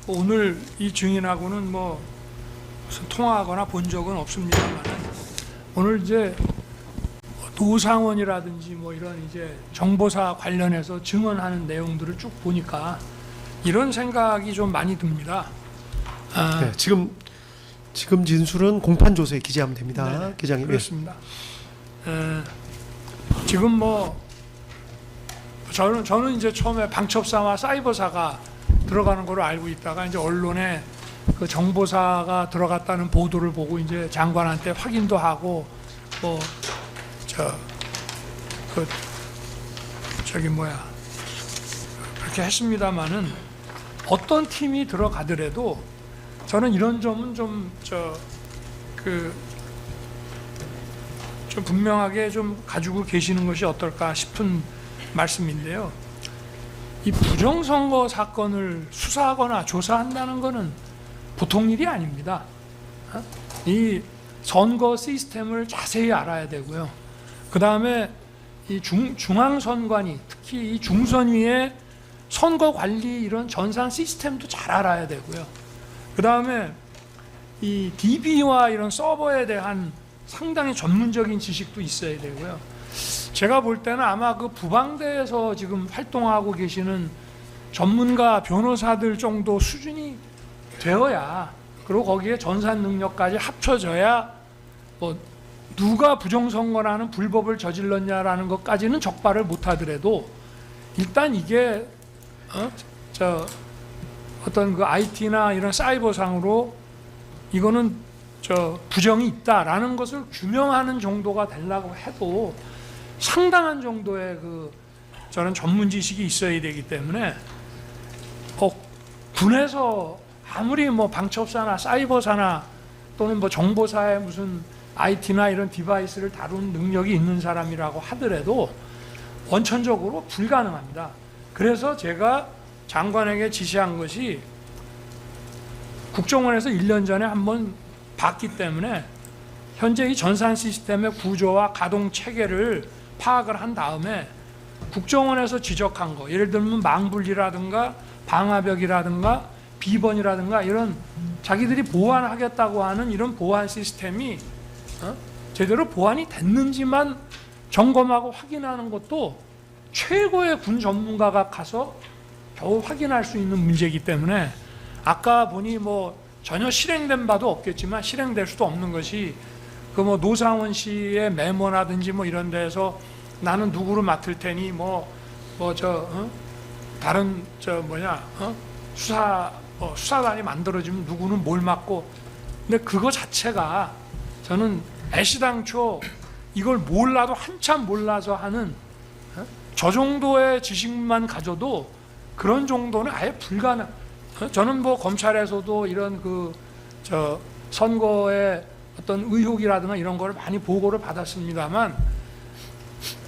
오늘 이 증인하고는 뭐 무슨 통화하거나 본 적은 없습니다만 오늘 이제 노상원이라든지 뭐 이런 이제 정보사 관련해서 증언하는 내용들을 쭉 보니까 이런 생각이 좀 많이 듭니다. 네, 지금 진술은 공판 조서에 기재하면 됩니다. 네, 기장님. 그렇습니다. 지금 뭐 저는 이제 처음에 방첩사와 사이버사가 들어가는 걸로 알고 있다가 이제 언론에 그 정보사가 들어갔다는 보도를 보고 이제 장관한테 확인도 하고 뭐 그렇게 했습니다마는 어떤 팀이 들어가더라도 저는 이런 점은 좀 분명하게 좀 가지고 계시는 것이 어떨까 싶은 말씀인데요. 이 부정선거 사건을 수사하거나 조사한다는 것은 보통 일이 아닙니다. 이 선거 시스템을 자세히 알아야 되고요. 그 다음에 이 중앙선관위, 특히 이 중선위의 선거관리 이런 전산 시스템도 잘 알아야 되고요. 그 다음에 이 DB와 이런 서버에 대한 상당히 전문적인 지식도 있어야 되고요. 제가 볼 때는 아마 그 부방대에서 지금 활동하고 계시는 전문가 변호사들 정도 수준이 되어야, 그리고 거기에 전산 능력까지 합쳐져야 뭐 누가 부정선거라는 불법을 저질렀냐라는 것까지는 적발을 못하더라도 일단 이게 어떤 그 IT나 이런 사이버상으로 이거는 부정이 있다라는 것을 규명하는 정도가 되려고 해도 상당한 정도의 저는 전문 지식이 있어야 되기 때문에 군에서 아무리 뭐 방첩사나 사이버사나 또는 뭐 정보사의 무슨 IT나 이런 디바이스를 다루는 능력이 있는 사람이라고 하더라도 원천적으로 불가능합니다. 그래서 제가 장관에게 지시한 것이 국정원에서 1년 전에 한번 봤기 때문에 현재 이 전산 시스템의 구조와 가동 체계를 파악을 한 다음에 국정원에서 지적한 거, 예를 들면 망불리라든가 방화벽이라든가 비번이라든가 이런 자기들이 보완하겠다고 하는 이런 보안 시스템이 제대로 보완이 됐는지만 점검하고 확인하는 것도 최고의 군 전문가가 가서 겨우 확인할 수 있는 문제이기 때문에 아까 보니 뭐 전혀 실행된 바도 없겠지만 실행될 수도 없는 것이 그 뭐 노상원 씨의 메모라든지 뭐 이런 데서 나는 누구를 맡을 테니 다른 수사단이 만들어지면 누구는 뭘 맡고, 근데 그거 자체가 저는 애시당초 이걸 몰라도 한참 몰라서 하는 저 정도의 지식만 가져도 그런 정도는 아예 불가능. 저는 뭐 검찰에서도 이런 선거의 어떤 의혹이라든가 이런 걸 많이 보고를 받았습니다만,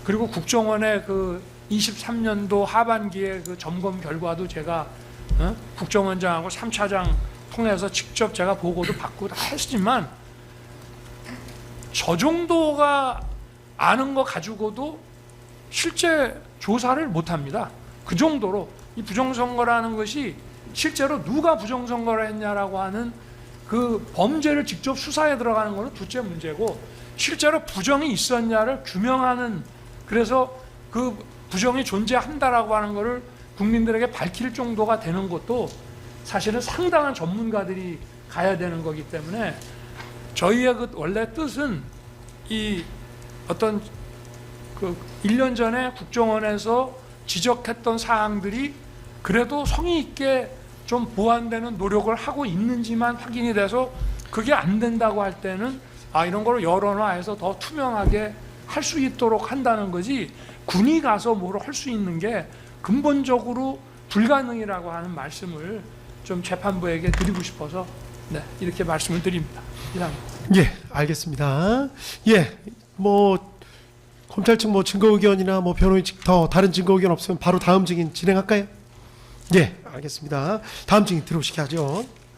그리고 국정원의 23년도 하반기에 점검 결과도 제가 국정원장하고 3차장 통해서 직접 제가 보고도 받고 다 했지만 저 정도가 아는 거 가지고도 실제 조사를 못합니다. 그 정도로 이 부정선거라는 것이 실제로 누가 부정선거를 했냐라고 하는 그 범죄를 직접 수사에 들어가는 것은 둘째 문제고, 실제로 부정이 있었냐를 규명하는, 그래서 그 부정이 존재한다라고 하는 것을 국민들에게 밝힐 정도가 되는 것도 사실은 상당한 전문가들이 가야 되는 거기 때문에 저희의 원래 뜻은 이 어떤 1년 전에 국정원에서 지적했던 사항들이 그래도 성의 있게 좀 보완되는 노력을 하고 있는지만 확인이 돼서 그게 안 된다고 할 때는 이런 거를 여론화해서 더 투명하게 할 수 있도록 한다는 거지, 군이 가서 뭐를 할 수 있는 게 근본적으로 불가능이라고 하는 말씀을 좀 재판부에게 드리고 싶어서 이렇게 말씀을 드립니다. 이상입니다. 예, 알겠습니다. 예, 뭐 검찰 측 증거 의견이나 변호인 측 더 다른 증거 의견 없으면 바로 다음 증인 진행할까요? 예, 알겠습니다. 다음 증인 들어오시게 하죠.